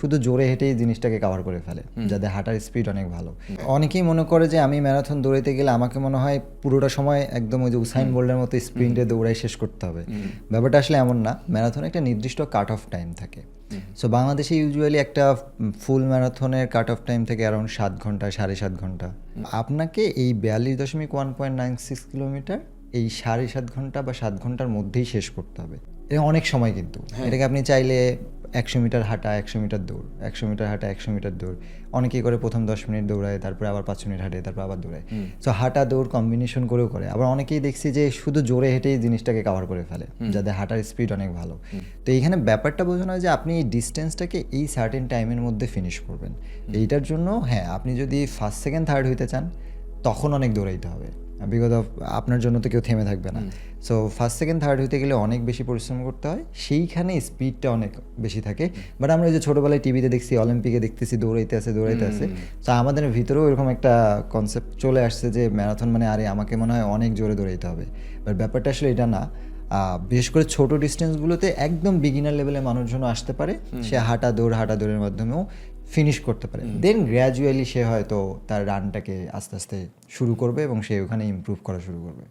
শুধু জোরে হেঁটেই জিনিসটাকে কভার করে ফেলে, যাদের হাঁটার স্পিড অনেক ভালো। অনেকেই মনে করে যে আমি ম্যারাথন দৌড়াইতে গেলে আমাকে মনে হয় পুরোটা সময় একদম ওই যে উসাইন বোল্টের মতো স্প্রিন্টে দৌড়াই শেষ করতে হবে। ব্যাপারটা আসলে এমন না, ম্যারাথনে একটা নির্দিষ্ট কাট অফ টাইম থাকে। সো বাংলাদেশে ইউজুয়ালি একটা ফুল ম্যারাথনের কাট অফ টাইম থেকে অ্যারাউন্ড 7 ঘন্টা 7.5 ঘন্টা। আপনাকে এই 42.196 কিলোমিটার এই 7.5 ঘন্টা বা 7 ঘন্টার মধ্যেই শেষ করতে হবে। এটা অনেক সময় কিন্তু এটাকে আপনি চাইলে 100 মিটার হাঁটা 100 মিটার দৌড়, 100 মিটার হাঁটা 100 মিটার দৌড়, অনেকেই করে প্রথম 10 মিনিট দৌড়ায়, তারপরে আবার 5 মিনিট হাঁটে, তারপর আবার দৌড়ায়। সো হাঁটা দৌড় কম্বিনেশন করেও করে। আবার অনেকেই দেখছি যে শুধু জোরে হেঁটেই জিনিসটাকে কভার করে ফেলে, যাদের হাঁটার স্পিড অনেক ভালো। তো এইখানে ব্যাপারটা বোঝানো হয় যে আপনি এই ডিস্টেন্সটাকে এই সার্টেন টাইমের মধ্যে ফিনিশ করবেন। এইটার জন্য হ্যাঁ, আপনি যদি ফার্স্ট সেকেন্ড থার্ড হইতে চান তখন অনেক দৌড়াইতে হবে, বিকজ অফ আপনার জন্য তো কেউ থেমে থাকবে না। সো ফার্স্ট সেকেন্ড থার্ড হইতে গেলে অনেক বেশি পরিশ্রম করতে হয়, সেইখানে স্পিডটা অনেক বেশি থাকে। বাট আমরা এই যে ছোটোবেলায় টিভিতে দেখছি, অলিম্পিকে দেখতেছি দৌড়াইতে আছে। তো আমাদের ভিতরেও এরকম একটা কনসেপ্ট চলে আসছে যে ম্যারাথন মানে আরে আমাকে মনে হয় অনেক জোরে দৌড়াইতে হবে। বাট ব্যাপারটা আসলে এটা না। বিশেষ করে ছোট ডিস্টেন্সগুলোতে একদম বিগিনার লেভেলে মানুষজন আসতে পারে, সে হাঁটা দৌড়ের মাধ্যমেও ফিনিশ করতে পারে। দেন গ্র্যাজুয়ালি সে হয়তো তার রানটাকে আস্তে আস্তে শুরু করবে এবং সে ওখানে ইমপ্রুভ করা শুরু করবে।